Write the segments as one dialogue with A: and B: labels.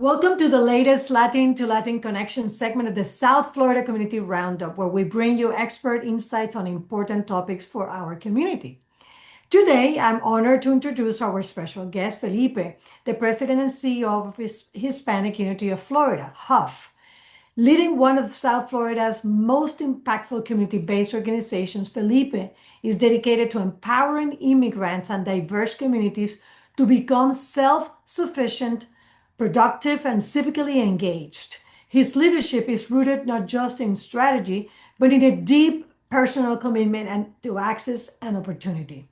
A: Welcome to the latest Latin2Latin Connection segment of the South Florida Community Roundup, where we bring you expert insights on important topics for our community. Today, I'm honored to introduce our special guest, Felipe, the President and CEO of Hispanic Unity of Florida, HUF. Leading one of South Florida's most impactful community-based organizations, Felipe is dedicated to empowering immigrants and diverse communities to become self-sufficient, productive, and civically engaged. His leadership is rooted not just in strategy, but in a deep personal commitment and to access and opportunity.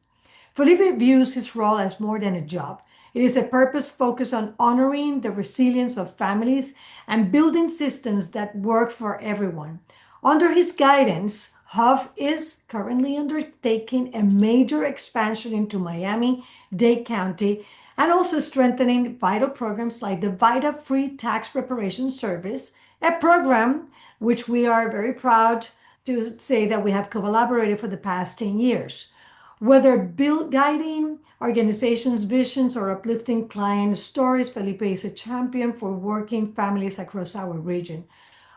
A: Felipe views his role as more than a job. It is a purpose focused on honoring the resilience of families and building systems that work for everyone. Under his guidance, HUF is currently undertaking a major expansion into Miami-Dade County and also strengthening vital programs like the VITA Free Tax Preparation Service, a program which we are very proud to say that we have collaborated for the past 10 years. Whether guiding organizations' visions or uplifting client stories, Felipe is a champion for working families across our region.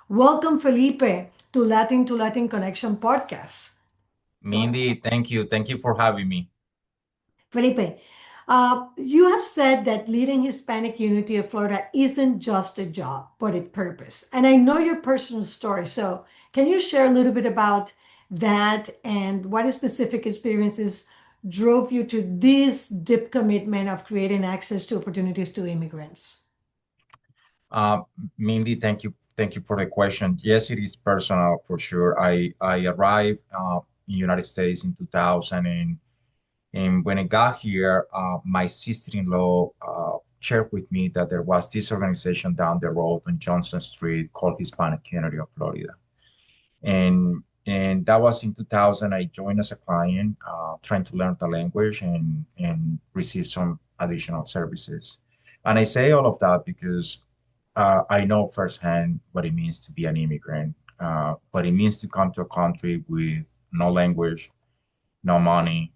A: Welcome, Felipe, to Latin2Latin Connection podcast.
B: Mindy, thank you. Thank you for having me.
A: Felipe, you have said that leading Hispanic Unity of Florida isn't just a job, but a purpose. And I know your personal story. So can you share a little bit about that and what specific experiences drove you to this deep commitment of creating access to opportunities to immigrants?
B: Mindy, thank you. Thank you for the question. Yes, it is personal for sure. I arrived in the United States in 2000, and when I got here, my sister-in-law shared with me that there was this organization down the road on Johnson Street called Hispanic Unity of Florida. And that was in 2000. I joined as a client, trying to learn the language and receive some additional services. And I say all of that because I know firsthand what it means to be an immigrant, what it means to come to a country with no language, no money,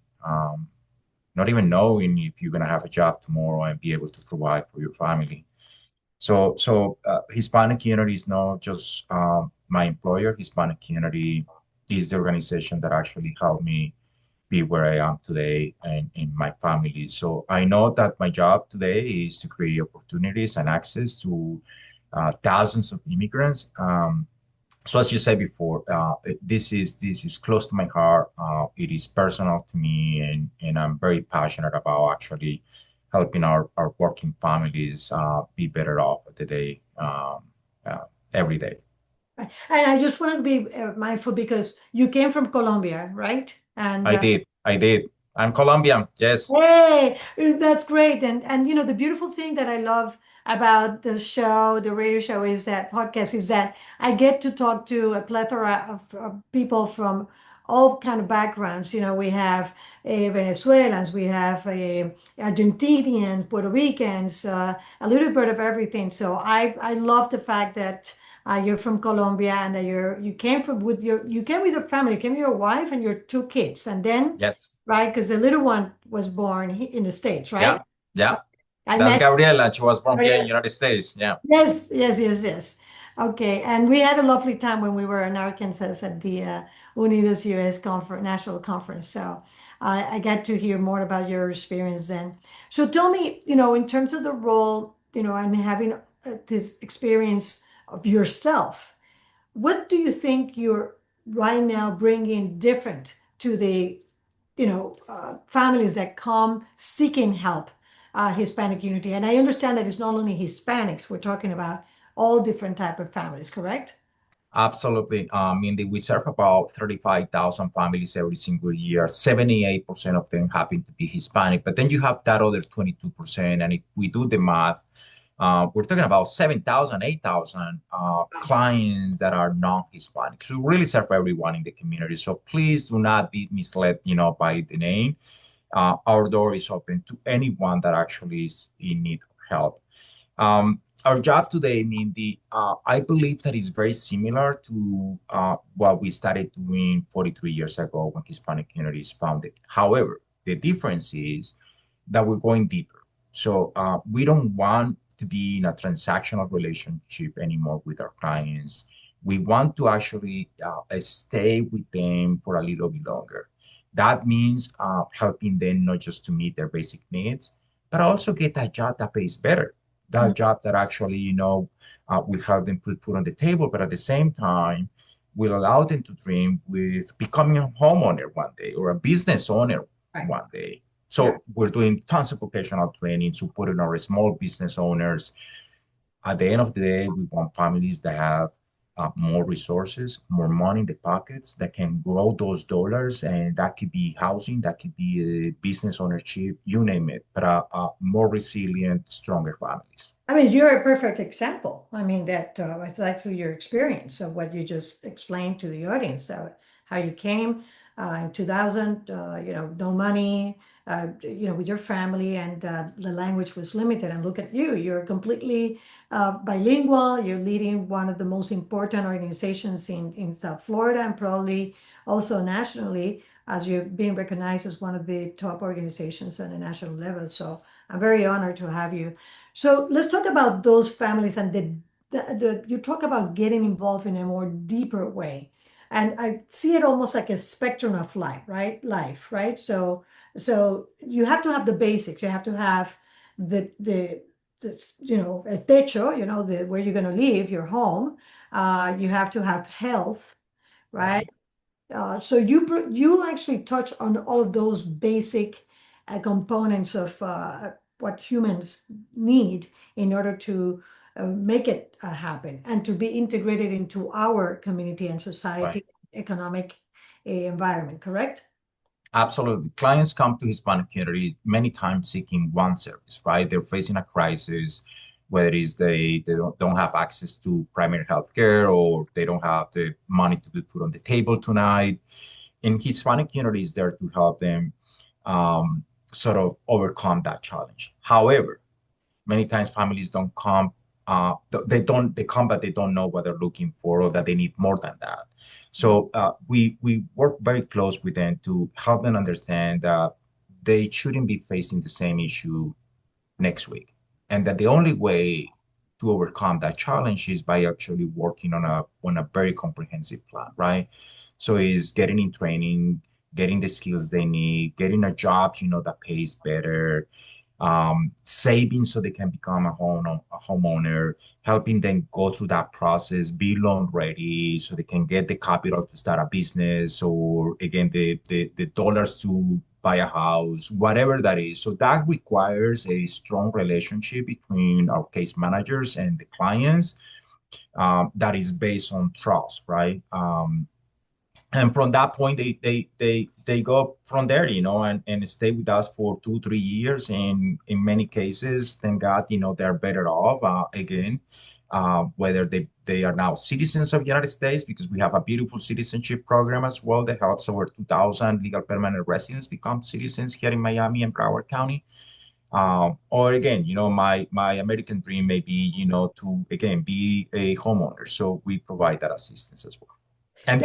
B: not even knowing if you're going to have a job tomorrow and be able to provide for your family. So Hispanic Unity is not just my employer. Hispanic Unity is the organization that actually helped me be where I am today and in my family. So I know that my job today is to create opportunities and access to thousands of immigrants. So as you said before, this is close to my heart. It is personal to me, and I'm very passionate about actually helping our working families be better off today, every day.
A: And I just want to be mindful because you came from Colombia, right? And
B: I did. I'm Colombian. Yes.
A: hey, that's great. And you know, the beautiful thing that I love about the show, the radio show is that podcast is that I get to talk to a plethora of people from all kind of backgrounds. You know, we have Venezuelans, we have Argentinians, Puerto Ricans, a little bit of everything. So I love the fact that you're from Colombia and that you came with your family, you came with your wife and your two kids, and then
B: Yes.
A: right, because the little one was born in the States, right?
B: Yeah. Yeah.
A: I
B: That's
A: met
B: Gabriela. She was born here in
A: Maria.
B: the United States. Yeah.
A: Yes. Okay, and we had a lovely time when we were in Arkansas at the Unidos US conference, national conference. So I got to hear more about your experience then. So tell me, you know, in terms of the role, you know, and having this experience of yourself, what do you think you're right now bringing different to the, families that come seeking help, Hispanic Unity? And I understand that it's not only Hispanics, we're talking about all different type of families, correct?
B: Absolutely. Mindy, we serve about 35,000 families every single year. 78% of them happen to be Hispanic, but then you have that other 22%. And if we do the math, we're talking about 7,000, 8,000 clients that are non-Hispanic. So we really serve everyone in the community. So please do not be misled, by the name. Our door is open to anyone that actually is in need of help. Our job today, Mindy, I believe that is very similar to what we started doing 43 years ago when Hispanic Unity is founded. However, the difference is that we're going deeper. So we don't want to be in a transactional relationship anymore with our clients. We want to actually stay with them for a little bit longer. That means helping them not just to meet their basic needs, but also get a job that pays better. That job that actually, will help them put food on the table, but at the same time, will allow them to dream with becoming a homeowner one day or a business owner
A: Right.
B: one day.
A: Yeah.
B: So we're doing tons of vocational training, supporting our small business owners. At the end of the day, we want families that have more resources, more money in the pockets that can grow those dollars. And that could be housing, that could be business ownership, you name it, but more resilient, stronger families.
A: I mean, you're a perfect example. I mean, that it's actually your experience of what you just explained to the audience, how you came in 2000, no money, with your family, and the language was limited. And look at you, you're completely bilingual. You're leading one of the most important organizations in South Florida and probably also nationally, as you're being recognized as one of the top organizations on a national level. So I'm very honored to have you. So let's talk about those families and you talk about getting involved in a more deeper way. And I see it almost like a spectrum of life, right? Life, right? So you have to have the basics. You have to have the a techo, where you're going to live, your home. You have to have health, right?
B: Right.
A: So you actually touch on all of those basic components of what humans need in order to make it happen and to be integrated into our community and
B: Right.
A: society, economic environment, correct?
B: Absolutely. Clients come to Hispanic community many times seeking one service, right? They're facing a crisis, whether it's they don't have access to primary health care or they don't have the money to put food on the table tonight. And Hispanic community is there to help them sort of overcome that challenge. However, many times families don't come, they come, but they don't know what they're looking for or that they need more than that. So we work very close with them to help them understand that they shouldn't be facing the same issue next week, and that the only way to overcome that challenge is by actually working on a very comprehensive plan, right? So is getting in training, getting the skills they need, getting a job, that pays better, saving so they can become a homeowner, helping them go through that process, be loan ready so they can get the capital to start a business or again the dollars to buy a house, whatever that is. So that requires a strong relationship between our case managers and the clients that is based on trust, right? And from that point they go from there, and stay with us for 2 3 years, and in many cases thank god, they're better off again, whether they are now citizens of the United States, because we have a beautiful citizenship program as well that helps over 2,000 legal permanent residents become citizens here in Miami and Broward County. Or again, my American dream may be, to again be a homeowner, so we provide that assistance as well. And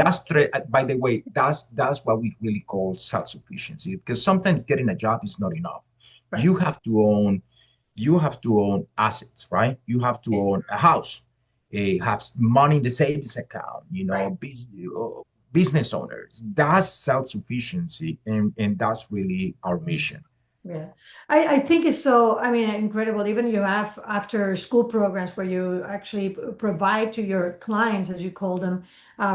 B: by the way, that's what we really call self-sufficiency, because sometimes getting a job is not enough.
A: Right.
B: You have to own, you have to own assets, right? You have to own a house, have money in the savings account,
A: Right.
B: business owners. That's self-sufficiency, and that's really our mission.
A: Yeah, I think it's so, I mean, incredible. Even you have after school programs where you actually provide to your clients, as you call them,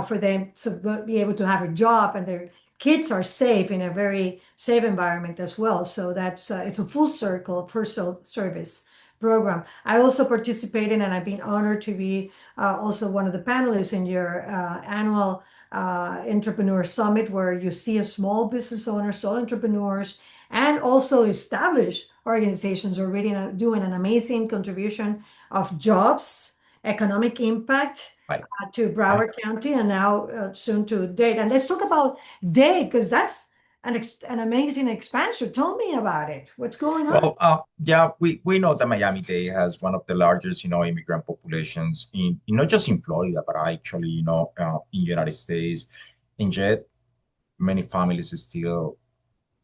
A: for them to be able to have a job and their kids are safe in a very safe environment as well. So that's it's a full circle first service program. I also participated and I've been honored to be also one of the panelists in your annual entrepreneur summit where you see a small business owners, sole entrepreneurs and also established organizations are really doing an amazing contribution of jobs, economic impact
B: Right.
A: to
B: Right.
A: Broward County, and now soon to Dade. And let's talk about Dade because that's an amazing expansion. Tell me about it. What's going on?
B: Well, yeah, we know that Miami-Dade has one of the largest, immigrant populations in not just in Florida, but actually, in the United States. And yet, many families still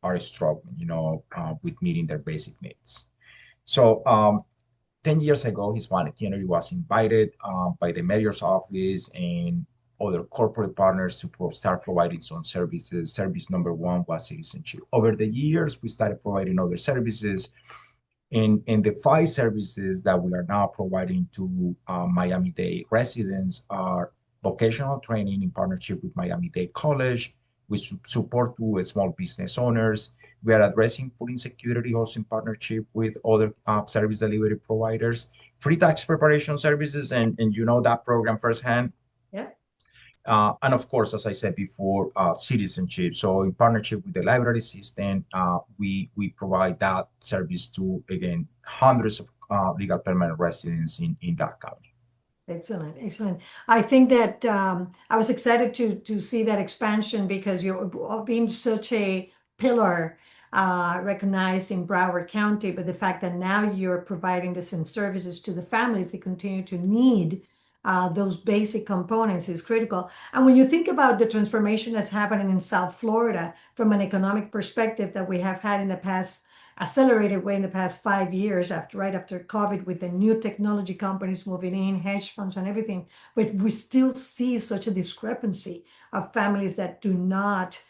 B: are struggling, with meeting their basic needs. So, 10 years ago, Hispanic Unity was invited by the mayor's office and other corporate partners to start providing some services. Service number one was citizenship. Over the years, we started providing other services. And the five services that we are now providing to Miami-Dade residents are vocational training in partnership with Miami-Dade College. We support to small business owners. We are addressing food insecurity also in partnership with other service delivery providers, free tax preparation services, and you know that program firsthand.
A: Yeah.
B: And of course, as I said before, citizenship. So in partnership with the library system, we provide that service to, again, hundreds of legal permanent residents in that county.
A: Excellent, excellent. I think that I was excited to see that expansion because you're being such a pillar recognized in Broward County, but the fact that now you're providing the same services to the families that continue to need those basic components is critical. And when you think about the transformation that's happening in South Florida from an economic perspective that we have had in the past accelerated way in the past 5 years right after COVID with the new technology companies moving in, hedge funds and everything. But we still see such a discrepancy of families that do not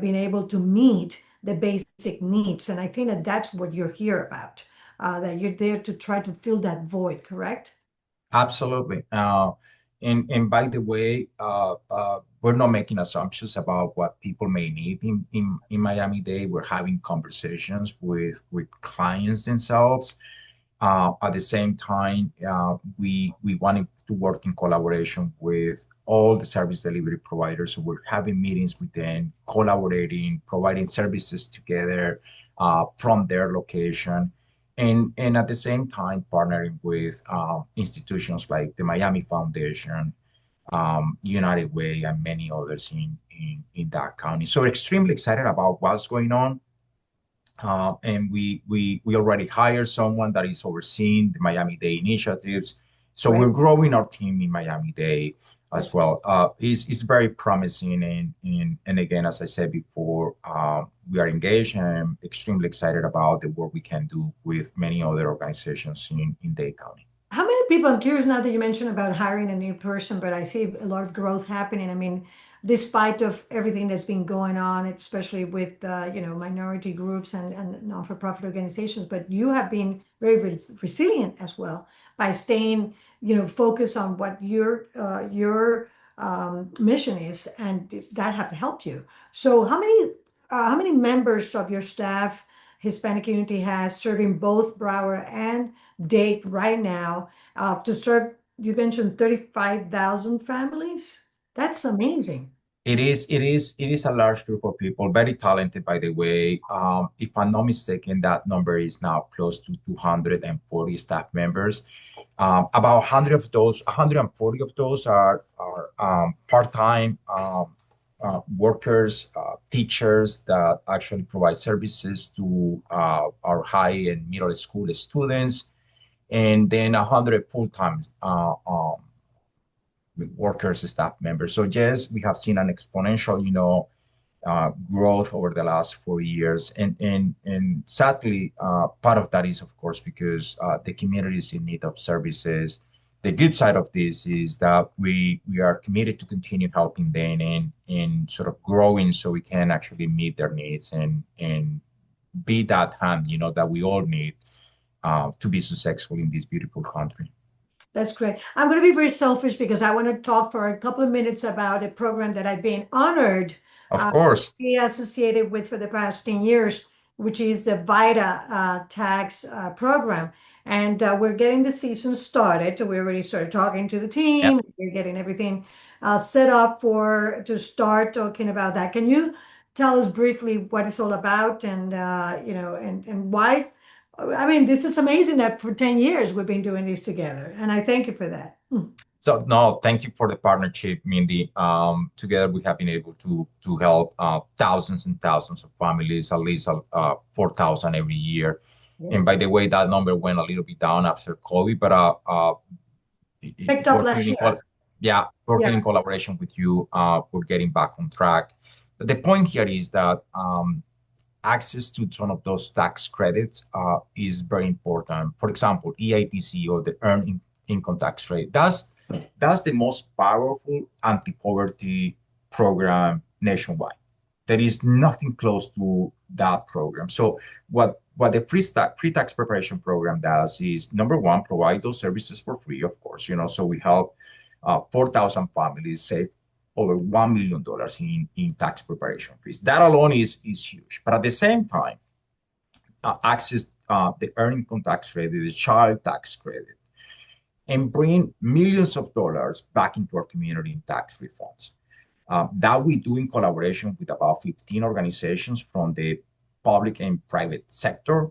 A: being able to meet the basic needs. And I think that that's what you're here about, that you're there to try to fill that void, correct?
B: Absolutely. And by the way, we're not making assumptions about what people may need in Miami-Dade. We're having conversations with clients themselves. At the same time, we wanted to work in collaboration with all the service delivery providers. So we're having meetings with them, collaborating, providing services together from their location. And at the same time, partnering with institutions like the Miami Foundation, United Way, and many others in that county. So we're extremely excited about what's going on. And we already hired someone that is overseeing the Miami-Dade initiatives. So
A: Right.
B: we're growing our team in Miami-Dade as
A: That's
B: well. It's very promising. And again, as I said before, we are engaged and I'm extremely excited about the work we can do with many other organizations in Dade County.
A: How many people, I'm curious now that you mentioned about hiring a new person, but I see a lot of growth happening. I mean, despite of everything that's been going on, especially with, minority groups and non-for-profit organizations, but you have been very resilient as well by staying, focused on what your mission is, and that have helped you. So how many members of your staff Hispanic Unity has serving both Broward and Dade right now to serve, you mentioned 35,000 families? That's amazing.
B: It is a large group of people, very talented, by the way. If I'm not mistaken, that number is now close to 240 staff members. About 140 of those are part-time workers, teachers that actually provide services to our high and middle school students, and then 100 full-time workers, staff members. So yes, we have seen an exponential, growth over the last 4 years, and sadly, part of that is, of course, because the community is in need of services. The good side of this is that we are committed to continue helping them and sort of growing so we can actually meet their needs and be that hand, that we all need to be successful in this beautiful country.
A: That's great. I'm going to be very selfish because I want to talk for a couple of minutes about a program that I've been honored
B: Of
A: to
B: course,
A: be associated with for the past 10 years, which is the VITA tax program. And we're getting the season started. We already started talking to the
B: yeah.
A: team. We're getting everything set up to start talking about that. Can you tell us briefly what it's all about and and why? I mean, this is amazing that for 10 years we've been doing this together, and I thank you for that.
B: So no, thank you for the partnership, Mindy. Together we have been able to help thousands and thousands of families, at least 4,000 every year.
A: Yeah.
B: And by the way, that number went a little bit down after COVID, but
A: Picked up
B: working
A: last
B: in
A: year.
B: yeah, working
A: Yeah.
B: in collaboration with you, we're getting back on track. But the point here is that access to some of those tax credits is very important. For example, EITC, or the income tax rate. That's the most powerful anti-poverty program nationwide. There is nothing close to that program. So what the pre-tax preparation program does is, number one, provide those services for free, of course. So we help 4,000 families save over $1 million in tax preparation fees. That alone is huge. But at the same time, access the earned income tax credit, the child tax credit, and bring millions of dollars back into our community in tax refunds. That we do in collaboration with about 15 organizations from the public and private sector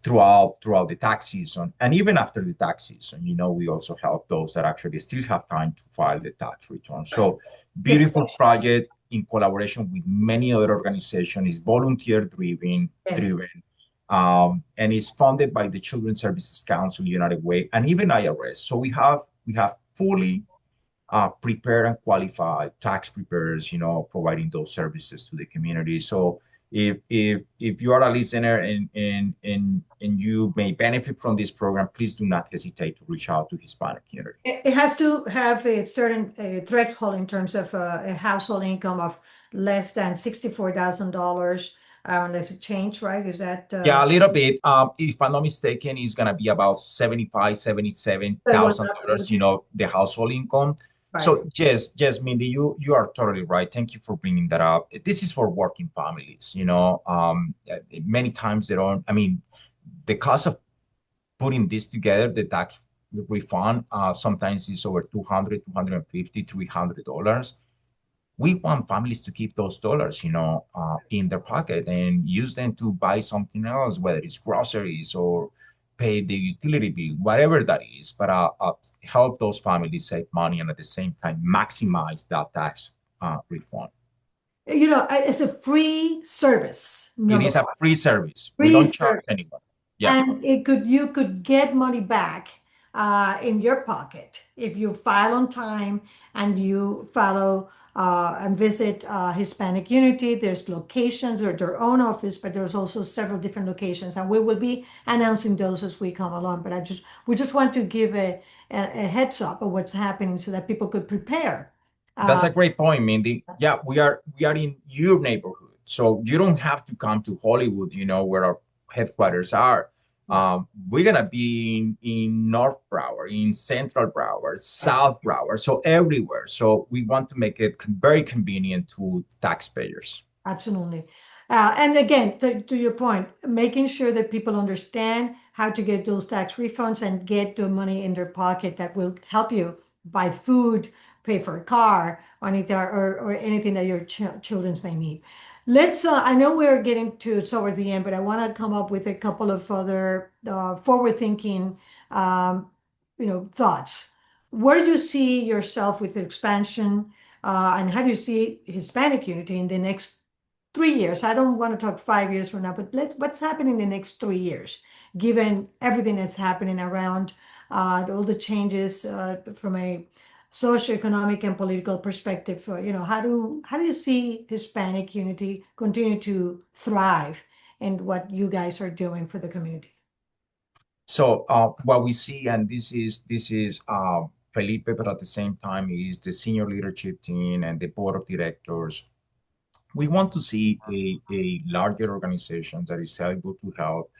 B: throughout the tax season. And even after the tax season, we also help those that actually still have time to file the tax return. So beautiful project in collaboration with many other organizations. Is volunteer driven, and is funded by the Children's Services Council, United Way, and even IRS. So we have fully prepared and qualified tax preparers, providing those services to the community. So if you are a listener and you may benefit from this program, please do not hesitate to reach out to Hispanic Unity.
A: It has to have a certain threshold in terms of a household income of less than $64,000. Unless it changed, right? Is that
B: yeah, a little bit. If I'm not mistaken, it's gonna be about $77,000, the household income. Right. So yes, Mindy, you are totally right. Thank you for bringing that up. This is for working families. Many times they don't. I mean, the cost of putting this together, the tax refund, sometimes is over $200, $250, $300. We want families to keep those dollars, in their pocket and use them to buy something else, whether it's groceries or pay the utility bill, whatever that is. But help those families save money and at the same time maximize that tax refund.
A: It's a free service.
B: It is a free service. We don't charge anyone.
A: Yeah. And you could get money back in your pocket if you file on time and you follow and visit Hispanic Unity. There's locations or their own office, but there's also several different locations, and we will be announcing those as we come along. But we just want to give a heads up of what's happening so that people could prepare.
B: That's a great point, Mindy. Yeah, we are in your neighborhood, so you don't have to come to Hollywood, where our headquarters are. We're gonna be in North Broward, in Central Broward, South Broward, so everywhere. So we want to make it very convenient to taxpayers.
A: Absolutely. And again, to your point, making sure that people understand how to get those tax refunds and get the money in their pocket that will help you buy food, pay for a car, or anything that your children may need. I know we're getting toward the end, but I want to come up with a couple of other forward-thinking, thoughts. Where do you see yourself with expansion, and how do you see Hispanic Unity in the next 3 years? I don't want to talk 5 years from now, but what's happening in the next 3 years, given everything that's happening around all the changes from a socioeconomic and political perspective. How do you see Hispanic Unity continue to thrive, and what you guys are doing for the community?
B: So what we see, and this is Felipe, but at the same time is the senior leadership team and the board of directors. We want to see a larger organization that is able to help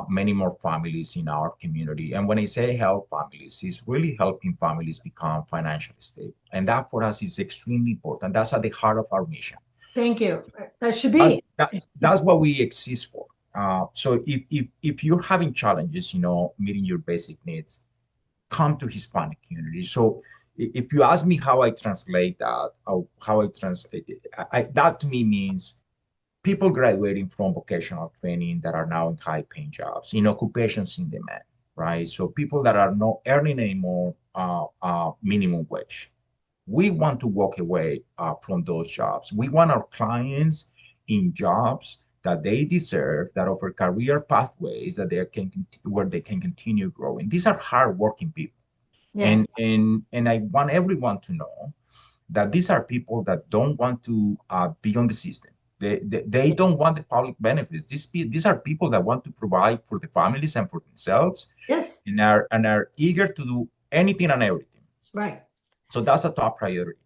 B: many more families in our community. And when I say help families, it's really helping families become financially stable. And that for us is extremely important. That's at the heart of our mission.
A: Thank you. That should be.
B: That's what we exist for. So if you're having challenges, meeting your basic needs, come to Hispanic Unity. So if you ask me how I translate that, that to me means people graduating from vocational training that are now in high-paying jobs, in occupations in demand, right? So people that are not earning any more minimum wage. We want to walk away from those jobs. We want our clients in jobs that they deserve, that offer career pathways where they can continue growing. These are hardworking people. Yeah. And I want everyone to know that these are people that don't want to be on the system. They don't want the public benefits. These are people that want to provide for the families and for themselves,
A: Yes.
B: and are eager to do anything and everything.
A: Right.
B: So that's a top priority.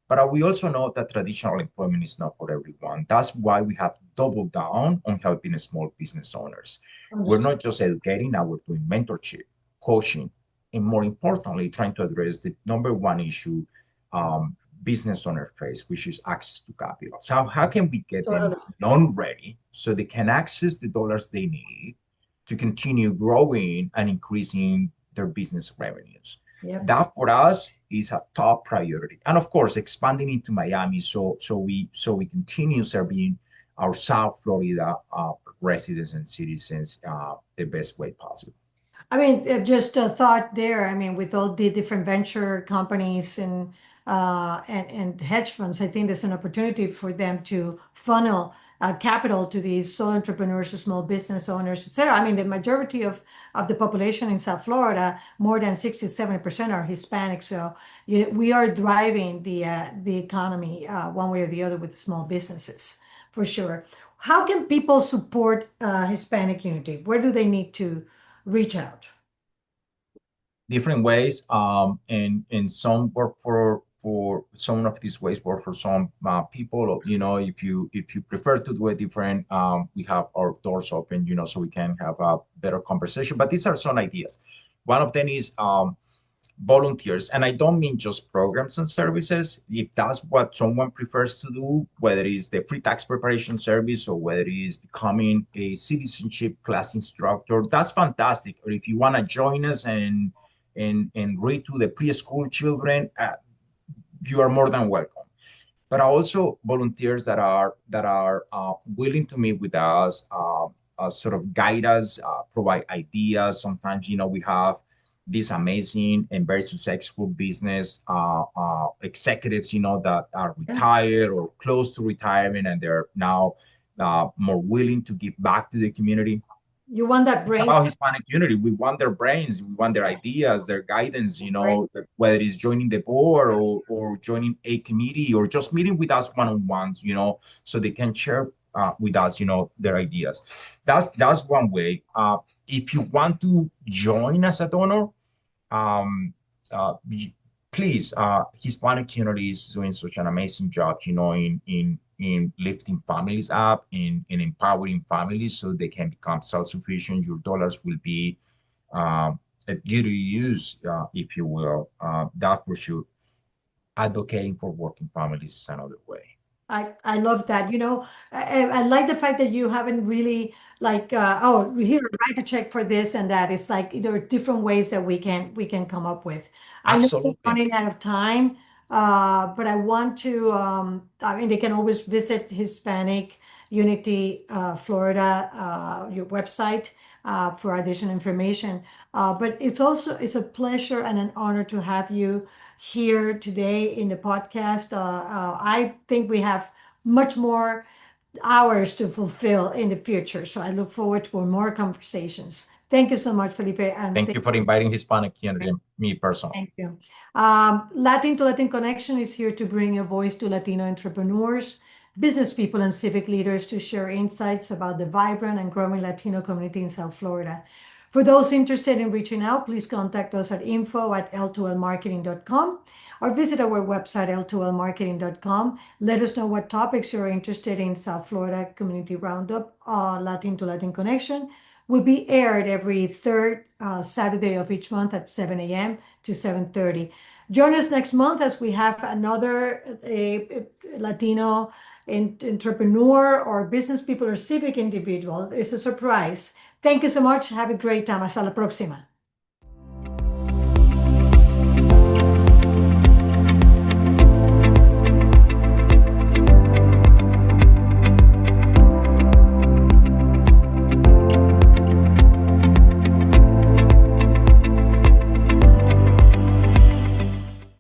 B: But we also know that traditional employment is not for everyone. That's why we have doubled down on helping small business owners. We're
A: Understood.
B: not just educating, now we're doing mentorship, coaching, and more importantly, trying to address the number one issue business owners face, which is access to capital. So how can we get them
A: Totally.
B: loan ready so they can access the dollars they need to continue growing and increasing their business revenues?
A: Yep.
B: That for us is a top priority, and of course expanding into Miami, so we continue serving our South Florida residents and citizens the best way possible.
A: I mean, just a thought there. I mean, with all the different venture companies and hedge funds, I think there's an opportunity for them to funnel capital to these sole entrepreneurs, small business owners, etc. I mean, the majority of the population in South Florida, more than 67% are Hispanic. So we are driving the economy one way or the other with the small businesses, for sure. How can people support Hispanic Unity? Where do they need to reach out?
B: Different ways, and some work for some of these ways work for some people. If you prefer to do it different, we have our doors open, so we can have a better conversation. But these are some ideas. One of them is volunteers, and I don't mean just programs and services. If that's what someone prefers to do, whether it's the free tax preparation service or whether it is becoming a citizenship class instructor, that's fantastic. Or if you want to join us and read to the preschool children, you are more than welcome. But also volunteers that are willing to meet with us, sort of guide us, provide ideas. Sometimes, we have these amazing and very successful business executives, that are
A: Yeah.
B: retired or close to retirement, and they're now more willing to give back to the community.
A: You want that
B: It's
A: brain?
B: about Hispanic unity. We want their brains, we want their ideas, their guidance,
A: Brain.
B: whether it's joining the board or joining a committee or just meeting with us one-on-ones, so they can share with us, their ideas. That's one way. If you want to join as a donor, um, please, Hispanic Unity is doing such an amazing job, in lifting families up, in empowering families so they can become self-sufficient. Your dollars will be at your use, if you will. That for sure. Advocating for working families is another way.
A: I love that. I like the fact that you haven't really like oh, here, write a check for this and that. It's like there are different ways that we can come up with. I know we're
B: Absolutely.
A: running out of time, but I want to I mean they can always visit Hispanic Unity Florida your website for additional information. But it's a pleasure and an honor to have you here today in the podcast. I think we have much more hours to fulfill in the future. So I look forward to more conversations. Thank you so much, Felipe. And
B: Thank you for inviting Hispanic Unity and me personally.
A: thank you. Latin to Latin Connection is here to bring a voice to Latino entrepreneurs, business people, and civic leaders to share insights about the vibrant and growing Latino community in South Florida. For those interested in reaching out, please contact us at info@l2lmarketing.com or visit our website, l2lmarketing.com. Let us know what topics you're interested in. South Florida Community Roundup, Latin to Latin Connection, will be aired every third Saturday of each month at 7 a.m. to 7:30. Join us next month as we have another Latino entrepreneur or business people or civic individual. It's a surprise. Thank you so much. Have a great time. Hasta la próxima.